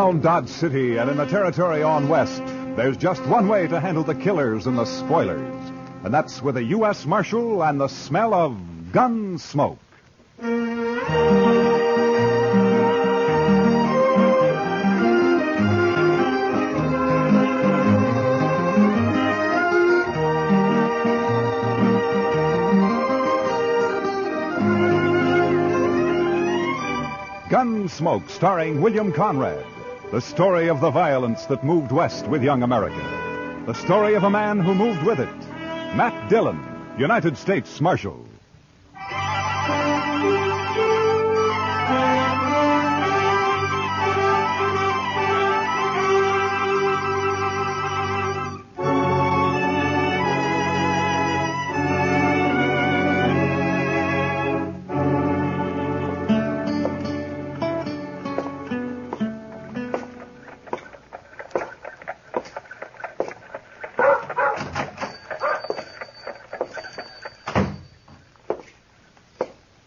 Around Dodge City and in the territory on west, there's just one way to handle the killers and the spoilers. And that's with a U.S. Marshal and the smell of Gunsmoke. Gunsmoke, starring William Conrad. The story of the violence that moved west with young America. The story of a man who moved with it. Matt Dillon, United States Marshal.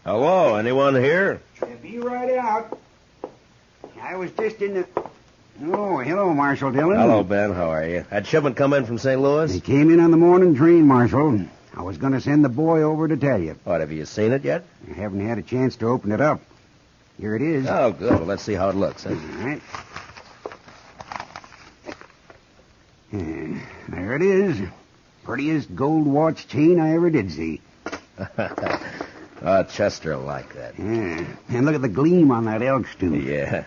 Hello, anyone here? Be right out. I was just in the... Oh, hello, Marshal Dillon. Hello, Ben. How are you? That shipment come in from St. Louis? They came in on the morning train, Marshal. I was going to send the boy over to tell you. What, have you seen it yet? I haven't had a chance to open it up. Here it is. Oh, good. Well, let's see how it looks. All right. There it is. Prettiest gold watch chain I ever did see. Chester will like that. Yeah. And look at the gleam on that elk's tooth. Yeah.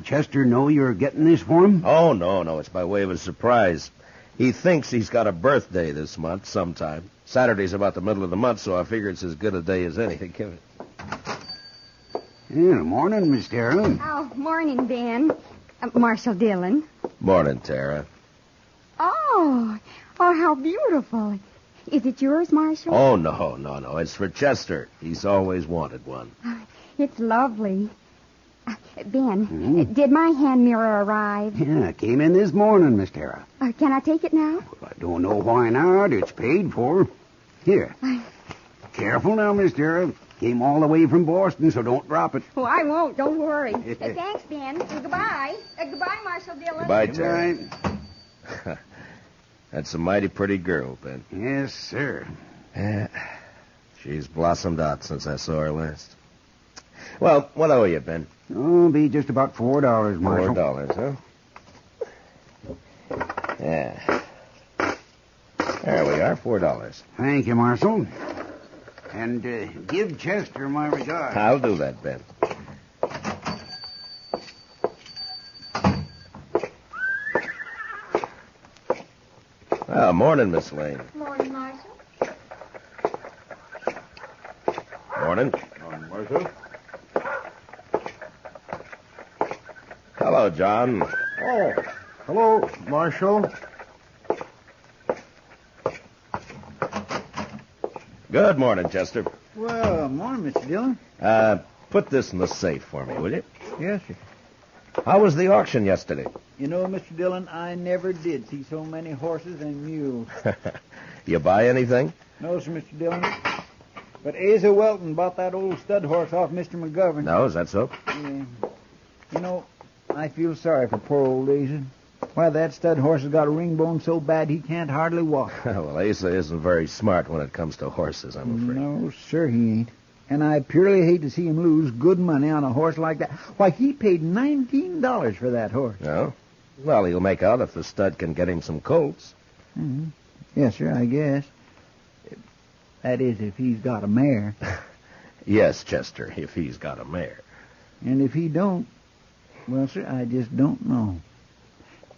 Chester know you're getting this for him? Oh, no. It's by way of a surprise. He thinks he's got a birthday this month sometime. Saturday's about the middle of the month, so I figure it's as good a day as any to give it. Yeah, morning, Miss Tara. Oh, morning, Ben. Marshal Dillon. Morning, Tara. Oh, how beautiful. Is it yours, Marshal? Oh, no. It's for Chester. He's always wanted one. It's lovely. Ben, did my hand mirror arrive? Yeah, came in this morning, Miss Tara. Can I take it now? Well, I don't know why not. It's paid for. Here. Careful now, Miss Tara. Came all the way from Boston, so don't drop it. Oh, I won't. Don't worry. Thanks, Ben. Goodbye. Goodbye, Marshal Dillon. Goodbye, Tara. That's a mighty pretty girl, Ben. Yes, sir. Yeah. She's blossomed out since I saw her last. Well, what owe you, Ben? Oh, be just about $4, Marshal. $4, huh? Yeah. There we are, $4. Thank you, Marshal. And give Chester my regards. I'll do that, Ben. Well, morning, Miss Lane. Morning, Marshal. Morning. Morning, Marshal. Hello, John. Oh, hello, Marshal. Good morning, Chester. Well, morning, Mr. Dillon. Put this in the safe for me, will you? Yes, sir. How was the auction yesterday? You know, Mr. Dillon, I never did see so many horses and mules. You buy anything? No, sir, Mr. Dillon. But Asa Welton bought that old stud horse off Mr. McGovern. No, is that so? Yeah. You know, I feel sorry for poor old Asa. Why, that stud horse has got a ring bone so bad he can't hardly walk. Well, Asa isn't very smart when it comes to horses, I'm afraid. No, sir, he ain't. And I purely hate to see him lose good money on a horse like that. Why, he paid $19 for that horse. No? Well, he'll make out if the stud can get him some colts. Mm-hmm. Yes, sir, I guess. That is, if he's got a mare. Yes, Chester, if he's got a mare. And if he don't, well, sir, I just don't know.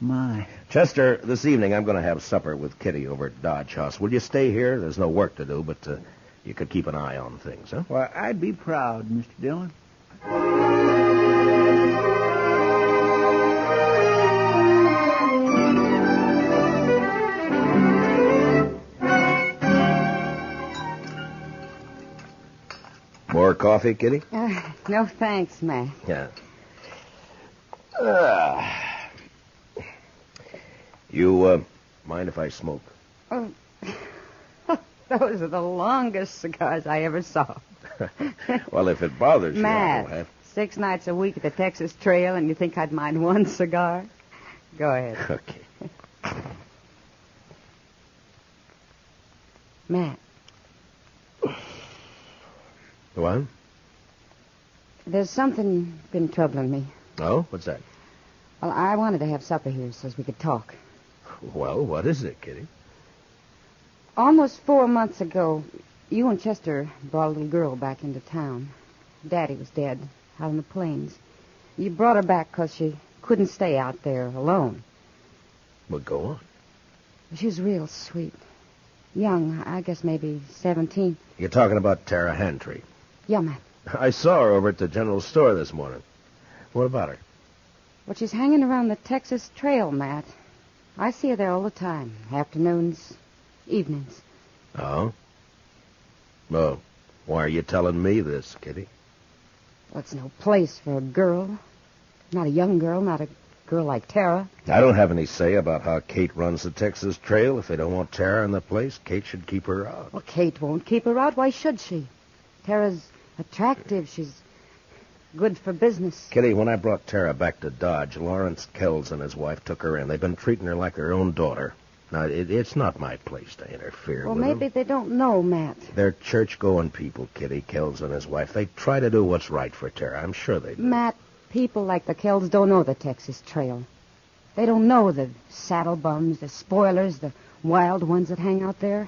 My. Chester, this evening I'm going to have supper with Kitty over at Dodge House. Will you stay here? There's no work to do, but you could keep an eye on things, huh? Why, I'd be proud, Mr. Dillon. More coffee, Kitty? No thanks, Matt. Yeah. You mind if I smoke? Oh, those are the longest cigars I ever saw. Well, if it bothers you, I Matt, don't have... 6 nights a week at the Texas Trail, and you think I'd mind one cigar? Go ahead. Okay. Matt. What? There's something been troubling me. Oh? What's that? Well, I wanted to have supper here so we could talk. Well, what is it, Kitty? Almost 4 months ago, you and Chester brought a little girl back into town. Daddy was dead, out in the plains. You brought her back because she couldn't stay out there alone. Well, go on. She was real sweet. Young, I guess maybe 17. You're talking about Tara Hantry. Yeah, Matt. I saw her over at the general store this morning. What about her? Well, she's hanging around the Texas Trail, Matt. I see her there all the time. Afternoons, evenings. Oh? Well, why are you telling me this, Kitty? Well, it's no place for a girl. Not a young girl, not a girl like Tara. I don't have any say about how Kate runs the Texas Trail. If they don't want Tara in the place, Kate should keep her out. Well, Kate won't keep her out. Why should she? Tara's attractive. She's good for business. Kitty, when I brought Tara back to Dodge, Lawrence Kells and his wife took her in. They've been treating her like her own daughter. Now, it's not my place to interfere Well, with maybe them. they don't know, Matt. They're church-going people, Kitty, Kells and his wife. They try to do what's right for Tara. I'm sure they do. Matt, people like the Kells don't know the Texas Trail. They don't know the saddle bums, the spoilers, the wild ones that hang out there.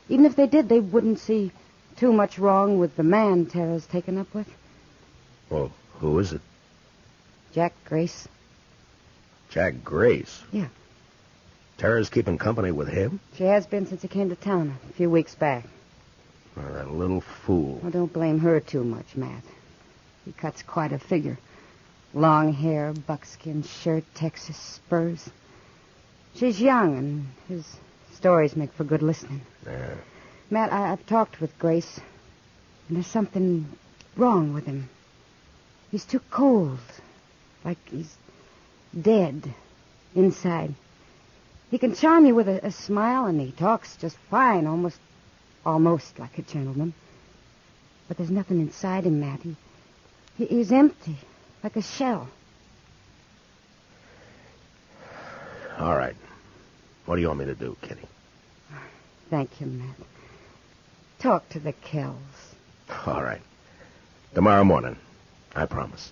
Even if they did, they wouldn't see too much wrong with the man Tara's taken up with. Well, who is it? Jack Grace. Jack Grace? Yeah. Tara's keeping company with him? She has been since he came to town a few weeks back. Oh, that little fool. Well, don't blame her too much, Matt. He cuts quite a figure. Long hair, buckskin shirt, Texas spurs. She's young, and his stories make for good listening. Yeah. Matt, I've talked with Grace, and there's something wrong with him. He's too cold, like he's dead inside. He can charm you with a smile, and he talks just fine, almost like a gentleman. But there's nothing inside him, Matt. He's empty, like a shell. All right. What do you want me to do, Kitty? Thank you, Matt. Talk to the Kells. All right. Tomorrow morning. I promise.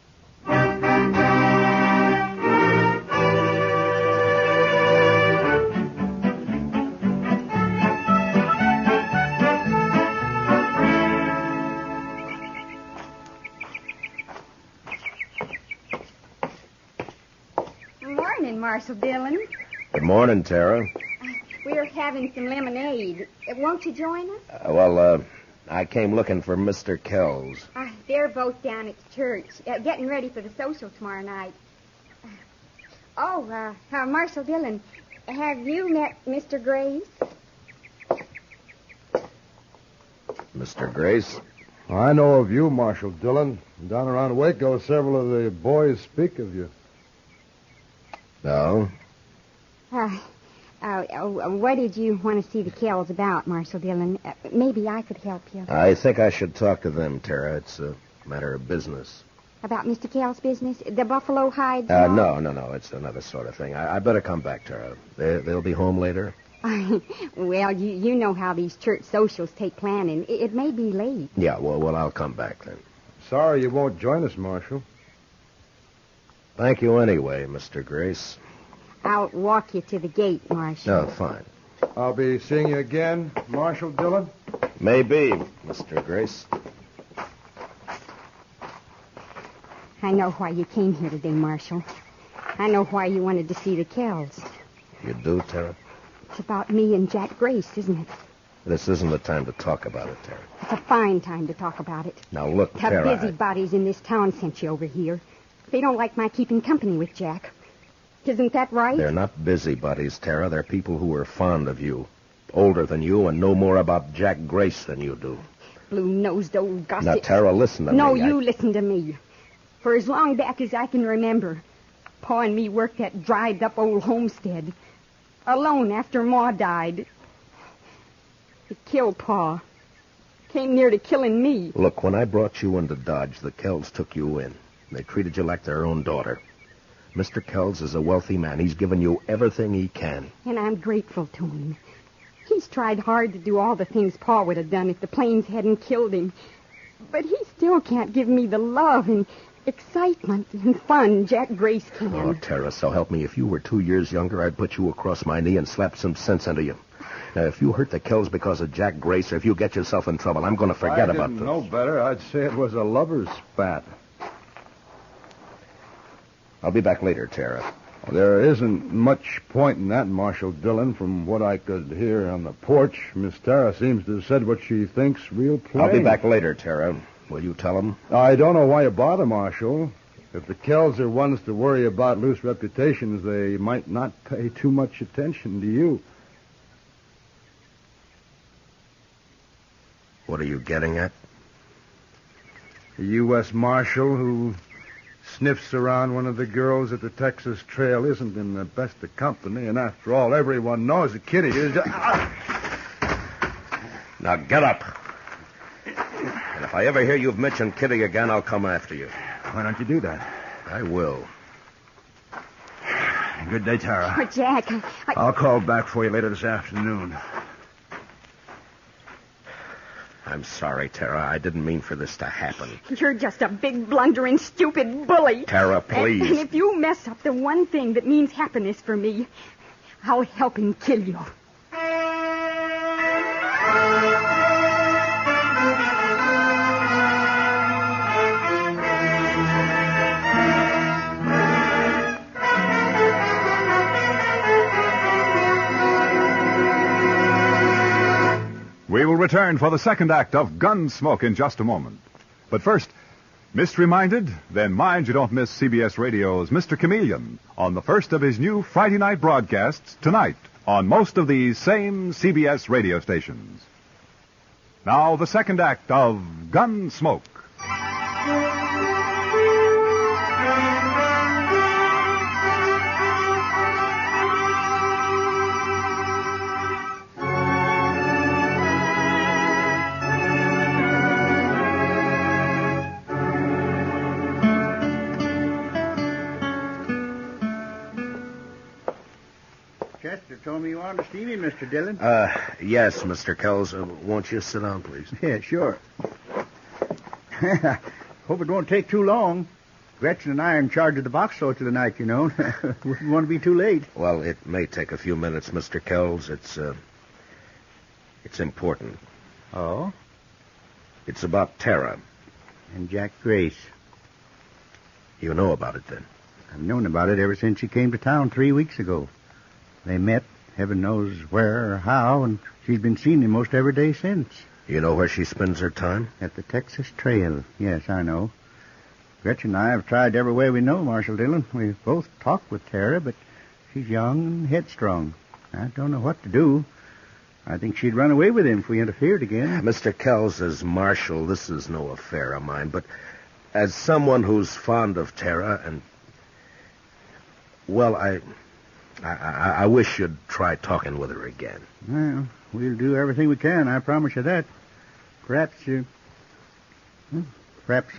Morning, Marshal Dillon. Good morning, Tara. We're having some lemonade. Won't you join us? I came looking for Mr. Kells. They're both down at church, getting ready for the social tomorrow night. Marshal Dillon, have you met Mr. Grace? Mr. Grace? I know of you, Marshal Dillon. Down around Waco, several of the boys speak of you. No? What did you want to see the Kells about, Marshal Dillon? Maybe I could help you. I think I should talk to them, Tara. It's a matter of business. About Mr. Kell's business? The buffalo hides? No. It's another sort of thing. I better come back, Tara. They'll be home later? Well, you know how these church socials take planning. It may be late. Yeah, well, I'll come back then. Sorry you won't join us, Marshal. Thank you anyway, Mr. Grace. I'll walk you to the gate, Marshal. Oh, fine. I'll be seeing you again, Marshal Dillon. Maybe, Mr. Grace. I know why you came here today, Marshal. I know why you wanted to see the Kells. You do, Tara? It's about me and Jack Grace, isn't it? This isn't the time to talk about it, Tara. It's a fine time to talk about it. Now, look, The Tara... busybodies in this town sent you over here. They don't like my keeping company with Jack. Isn't that right? They're not busybodies, Tara. They're people who are fond of you. Older than you and know more about Jack Grace than you do. Blue-nosed old gossip. Now, Tara, listen to me. No, you listen to me. For as long back as I can remember, Pa and me worked that dried-up old homestead. Alone after Ma died. It killed Pa. came near to killing me. Look, when I brought you into Dodge, the Kells took you in. They treated you like their own daughter. Mr. Kells is a wealthy man. He's given you everything he can. And I'm grateful to him. He's tried hard to do all the things Pa would have done if the planes hadn't killed him. But he still can't give me the love and excitement and fun Jack Grace can. Oh, Tara, so help me. If you were 2 years younger, I'd put you across my knee and slap some sense into you. Now, if you hurt the Kells because of Jack Grace, or if you get yourself in trouble, I'm going to forget about this. If I didn't know better, I'd say it was a lover's spat. I'll be back later, Tara. There isn't much point in that, Marshal Dillon. From what I could hear on the porch, Miss Tara seems to have said what she thinks real plain. I'll be back later, Tara. Will you tell him? I don't know why you bother, Marshal. If the Kells are ones to worry about loose reputations, they might not pay too much attention to you. What are you getting at? A U.S. Marshal who sniffs around one of the girls at the Texas Trail isn't in the best of company, and after all, everyone knows that Kitty is... Now get up. And if I ever hear you've mentioned Kitty again, I'll come after you. Why don't you do that? I will. Good day, Tara. Oh, Jack, I'll call back for you later this afternoon. I'm sorry, Tara. I didn't mean for this to happen. You're just a big, blundering, stupid bully. Tara, please. And if you mess up the one thing that means happiness for me, I'll help him kill you. We will return for the second act of Gunsmoke in just a moment. But first, missed reminded? Then mind you don't miss CBS Radio's Mr. Chameleon on the first of his new Friday night broadcasts tonight on most of these same CBS radio stations. Now, the second act of Gunsmoke. Chester told me you wanted to see me, Mr. Dillon. Yes, Mr. Kells. Won't you sit down, please? Yeah, sure. Hope it won't take too long. Gretchen and I are in charge of the box store tonight, you know. Wouldn't want to be too late. Well, it may take a few minutes, Mr. Kells. It's important. Oh? It's about Tara. And Jack Grace. You know about it, then? I've known about it ever since she came to town 3 weeks ago. They met, heaven knows where or how, and she's been seeing him most every day since. You know where she spends her time? At the Texas Trail. Yes, I know. Gretchen and I have tried every way we know, Marshal Dillon. We've both talked with Tara, but she's young and headstrong. I don't know what to do. I think she'd run away with him if we interfered again. Mr. Kells, as Marshal, this is no affair of mine, but as someone who's fond of Tara and... Well, I wish you'd try talking with her again. Well, we'll do everything we can, I promise you that. Perhaps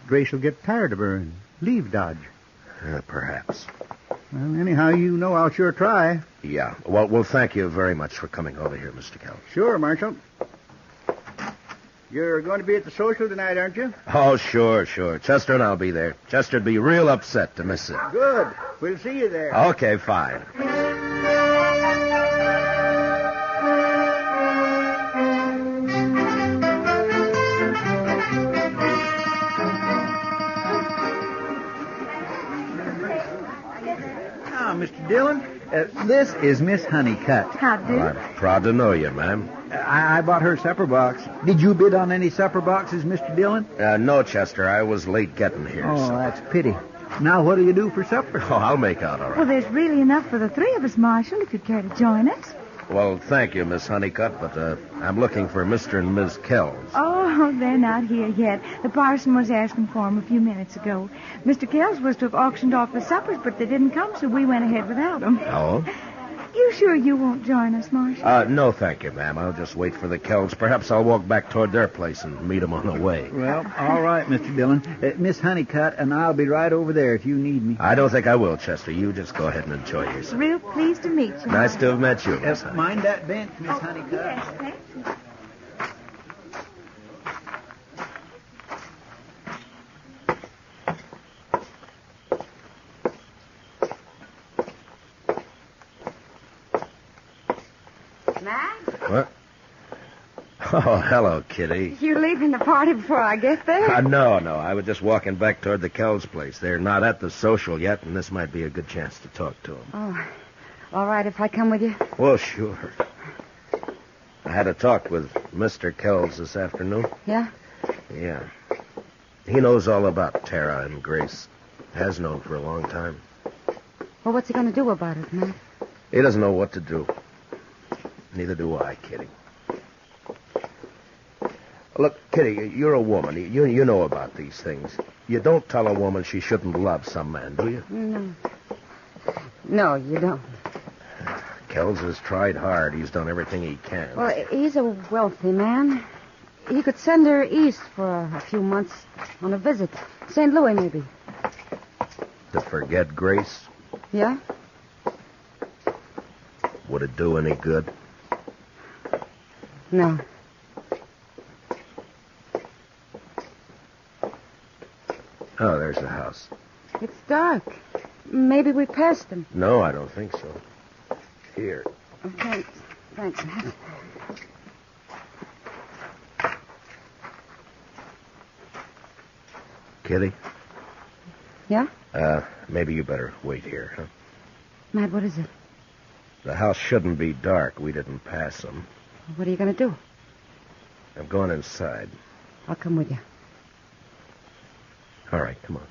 Grace will get tired of her and leave Dodge. Perhaps. Well, anyhow, you know I'll sure try. Yeah. Well, thank you very much for coming over here, Mr. Kells. Sure, Marshal. You're going to be at the social tonight, aren't you? Oh, sure. Chester and I'll be there. Chester'd be real upset to miss it. Good. We'll see you there. Okay, fine. Mr. Dillon, this is Miss Honeycutt. How do? Well, I'm proud to know you, ma'am. I bought her supper box. Did you bid on any supper boxes, Mr. Dillon? No, Chester. I was late getting here. Oh, so... that's a pity. Now, what do you do for supper? Oh, I'll make out all right. Well, there's really enough for the three of us, Marshal, if you'd care to join us. Well, thank you, Miss Honeycutt, but I'm looking for Mr. and Ms. Kells. Oh, they're not here yet. The parson was asking for them a few minutes ago. Mr. Kells was to have auctioned off the suppers, but they didn't come, so we went ahead without them. Oh? You sure you won't join us, Marshal? No, thank you, ma'am. I'll just wait for the Kells. Perhaps I'll walk back toward their place and meet them on the way. Well, all right, Mr. Dillon. Miss Honeycutt and I'll be right over there if you need me. I don't think I will, Chester. You just go ahead and enjoy yourself. Real pleased to meet you. Nice to have met you, Miss Honey. Mind that bench, Miss Honeycutt. Yes, thank you. Matt? What? Oh, hello, Kitty. You leaving the party before I get there? No. I was just walking back toward the Kells place. They're not at the social yet, and this might be a good chance to talk to them. Oh, all right if I come with you? Well, sure. I had a talk with Mr. Kells this afternoon. Yeah? Yeah. He knows all about Tara and Grace. Has known for a long time. Well, what's he going to do about it, Matt? He doesn't know what to do. Neither do I, Kitty. Look, Kitty, you're a woman. You know about these things. You don't tell a woman she shouldn't love some man, do you? No. No, you don't. Kells has tried hard. He's done everything he can. Well, he's a wealthy man. He could send her east for a few months on a visit. St. Louis, maybe. To forget Grace? Yeah? Would it do any good? No. Oh, there's the house. It's dark. Maybe we passed him. No, I don't think so. Here. Oh, thanks. Thanks, Matt. Kitty? Yeah? Maybe you better wait here, huh? Matt, what is it? The house shouldn't be dark. We didn't pass them. What are you going to do? I'm going inside. I'll come with you. All right, come on.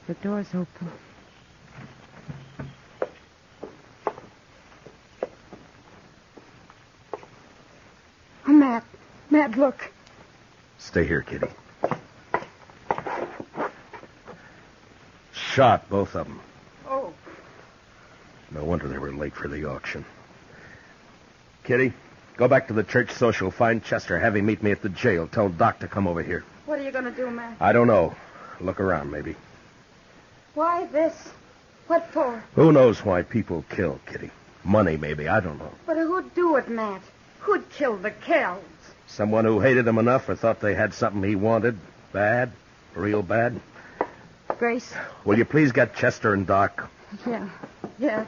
The door's open. Oh, Matt. Matt, look. Stay here, Kitty. Shot, both of them. Oh. No wonder they were late for the auction. Kitty, go back to the church social. Find Chester. Have him meet me at the jail. Tell Doc to come over here. What are you going to do, Matt? I don't know. Look around, maybe. Why this? What for? Who knows why people kill, Kitty? Money, maybe. I don't know. But who'd do it, Matt? Who'd kill the Kells? Someone who hated him enough or thought they had something he wanted. Bad. Real bad. Grace? Will you please get Chester and Doc? Yeah. Yeah.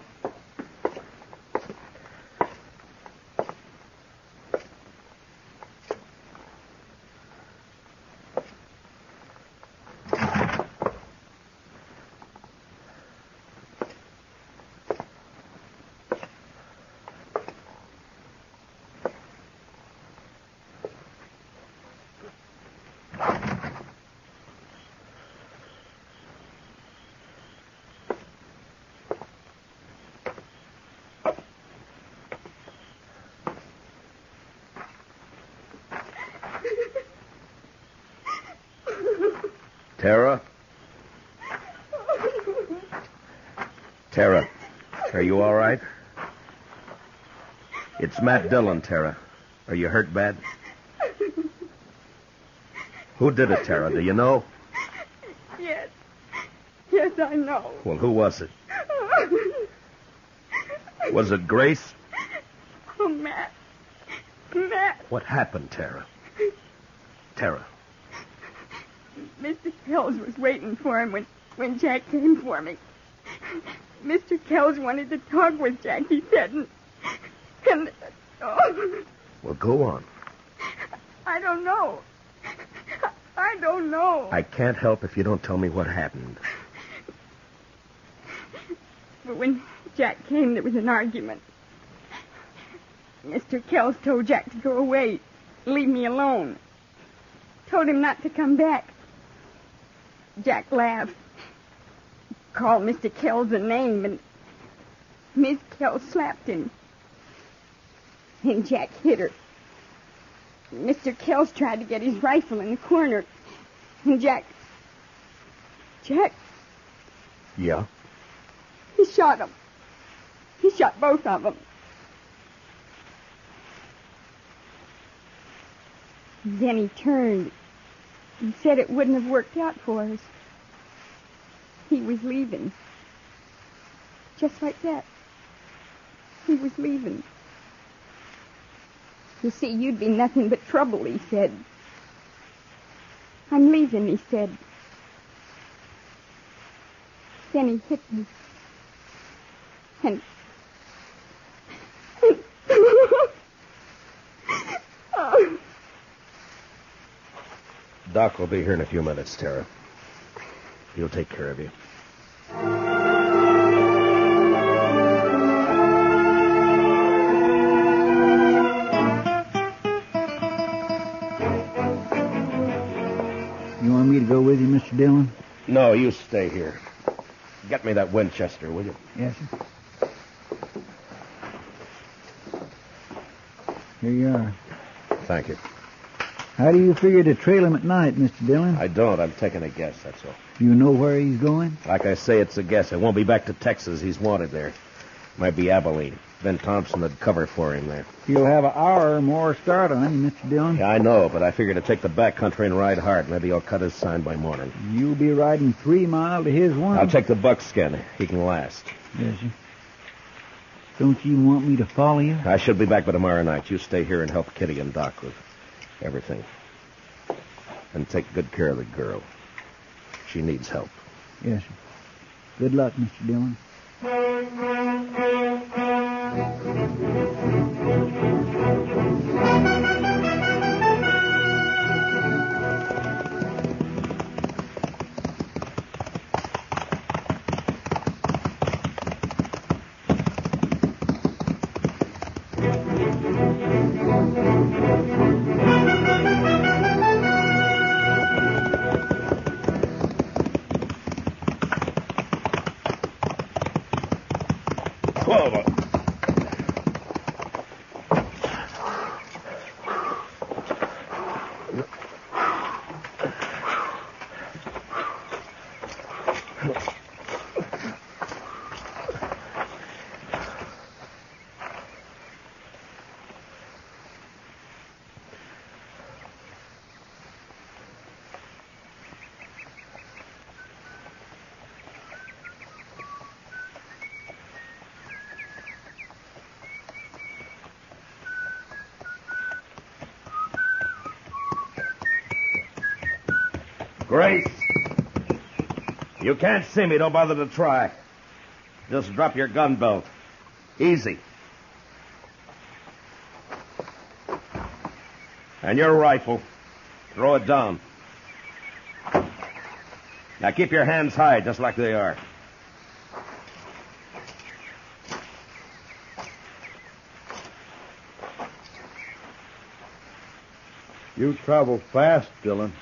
Tara? Tara, are you all right? It's Matt Dillon, Tara. Are you hurt bad? Who did it, Tara? Do you know? Yes. Yes, I know. Well, who was it? Was it Grace? Oh, Matt. Matt. What happened, Tara? Tara. Mr. Kells was waiting for him when Jack came for me. Mr. Kells wanted to talk with Jack, he said, and oh, Well, go on. I don't know. I don't know. I can't help if you don't tell me what happened. But when Jack came, there was an argument. Mr. Kells told Jack to go away, leave me alone. Told him not to come back. Jack laughed. Called Mr. Kells a name, and Miss Kells slapped him. And Jack hit her. Mr. Kells tried to get his rifle in the corner, and Jack Jack, Yeah? he shot them. He shot both of them. Then he turned and said it wouldn't have worked out for us. He was leaving. Just like that. He was leaving. You see, you'd be nothing but trouble, he said. I'm leaving, he said. Then he hit me. And... oh. Doc will be here in a few minutes, Tara. He'll take care of you. You want me to go with you, Mr. Dillon? No, you stay here. Get me that Winchester, will you? Yes, sir. Here you are. Thank you. How do you figure to trail him at night, Mr. Dillon? I don't. I'm taking a guess, that's all. You know where he's going? Like I say, it's a guess. It won't be back to Texas. He's wanted there. Might be Abilene. Ben Thompson would cover for him there. He'll have an hour or more start on him, Mr. Dillon. Yeah, I know, but I figure to take the back country and ride hard. Maybe he'll cut his sign by morning. You'll be riding 3 mile to his 1. I'll take the buckskin. He can last. Yes, sir. Don't you want me to follow you? I should be back by tomorrow night. You stay here and help Kitty and Doc with everything. And take good care of the girl. She needs help. Yes, sir. Good luck, Mr. Dillon. Grace! You can't see me. Don't bother to try. Just drop your gun belt. Easy. And your rifle. Throw it down. Now keep your hands high, just like they are. You travel fast, Dillon.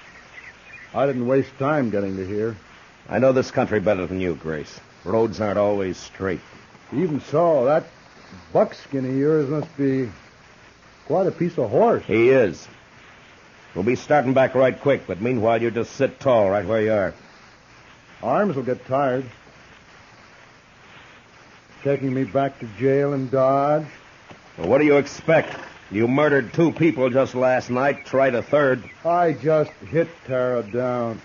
I didn't waste time getting to here. I know this country better than you, Grace. Roads aren't always straight. Even so, that buckskin of yours must be quite a piece of horse. He is. We'll be starting back right quick, but meanwhile you just sit tall right where you are. Arms will get tired. Taking me back to jail in Dodge. Well, what do you expect? You murdered 2 people just last night, tried a third. I just hit Tara down.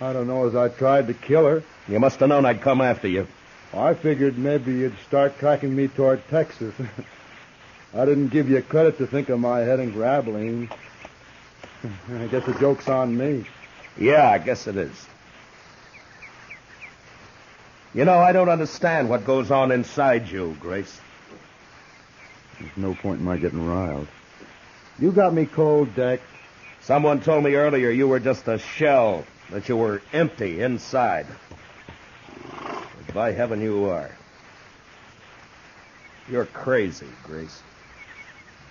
I don't know as I tried to kill her. You must have known I'd come after you. I figured maybe you'd start tracking me toward Texas. I didn't give you credit to think of my heading for Abilene. I guess the joke's on me. Yeah, I guess it is. You know, I don't understand what goes on inside you, Grace. There's no point in my getting riled. You got me cold, Deck. Someone told me earlier you were just a shell, that you were empty inside. But by heaven, you are. You're crazy, Grace.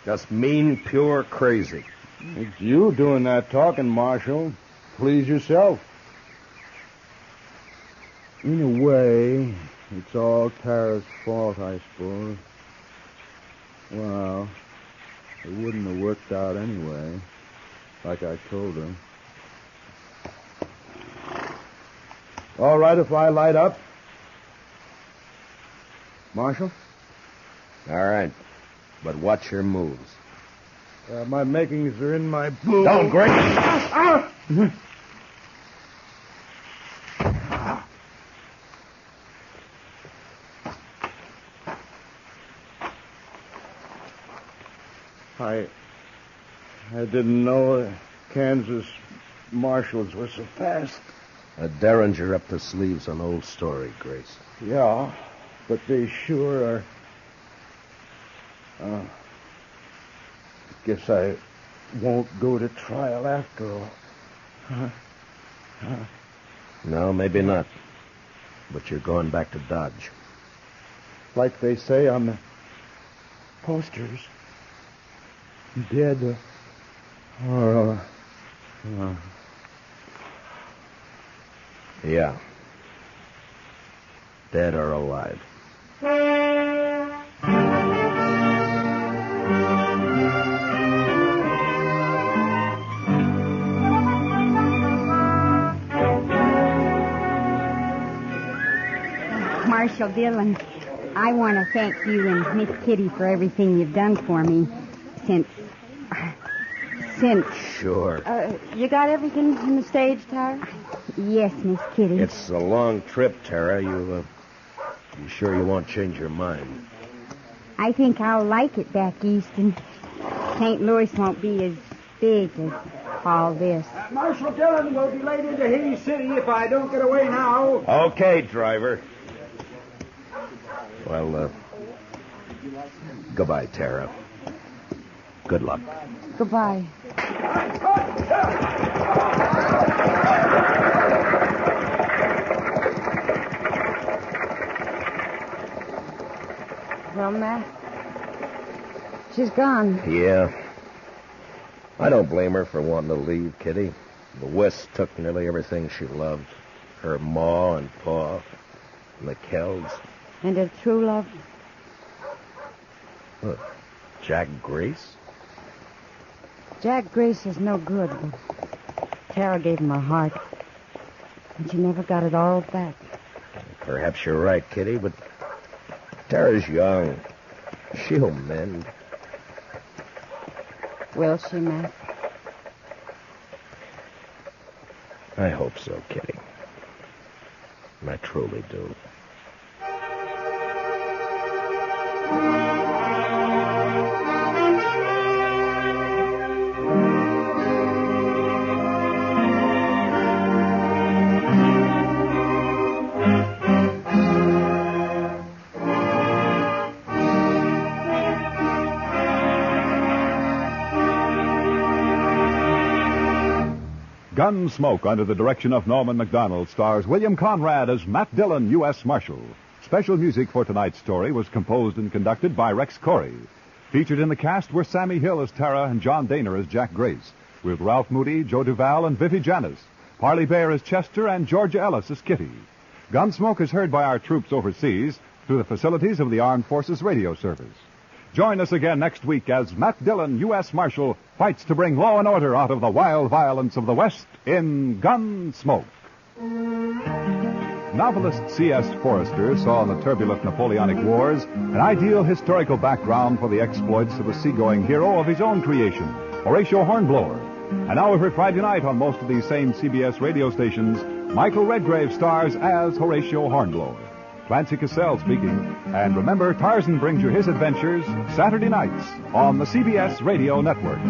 Just mean, pure crazy. It's you doing that talking, Marshal. Please yourself. In a way, it's all Tara's fault, I suppose. Well, it wouldn't have worked out anyway, like I told her. All right if I light up? Marshal? All right. But watch your moves. My makings are in my boot. Don't, Grace! I didn't know the Kansas marshals were so fast. A derringer up the sleeves, an old story, Grace. Yeah, but they sure are. Guess I won't go to trial after all. No, maybe not. But you're going back to Dodge. Like they say on the posters. Dead or... Yeah. Dead or alive. Marshal Dillon, I want to thank you and Miss Kitty for everything you've done for me since... Sure. You got everything in the stage, Tara? Yes, Miss Kitty. It's a long trip, Tara. You sure you won't change your mind? I think I'll like it back east, and St. Louis won't be as big as all this. Marshal Dillon will be late into Hays City if I don't get away now. Okay, driver. Well, goodbye, Tara. Good luck. Goodbye. Well, Matt, she's gone. Yeah. I don't blame her for wanting to leave, Kitty. The West took nearly everything she loved. Her ma and pa, and the Kells. And her true love. Look, Jack Grace? Jack Grace is no good, but Tara gave him her heart. And she never got it all back. Perhaps you're right, Kitty, but Tara's young. She'll mend. Will she, Matt? I hope so, Kitty. I truly do. Gunsmoke, under the direction of Norman MacDonald, stars William Conrad as Matt Dillon, U.S. Marshal. Special music for tonight's story was composed and conducted by Rex Corey. Featured in the cast were Sammy Hill as Tara and John Daner as Jack Grace, with Ralph Moody, Joe Duval, and Vivi Janis, Parley Bear as Chester, and Georgia Ellis as Kitty. Gunsmoke is heard by our troops overseas through the facilities of the Armed Forces Radio Service. Join us again next week as Matt Dillon, U.S. Marshal, fights to bring law and order out of the wild violence of the West in Gunsmoke. Novelist C.S. Forrester saw in the turbulent Napoleonic Wars an ideal historical background for the exploits of a seagoing hero of his own creation, Horatio Hornblower. And now every Friday night on most of these same CBS radio stations, Michael Redgrave stars as Horatio Hornblower. Clancy Cassell speaking. And remember, Tarzan brings you his adventures Saturday nights on the CBS Radio Network.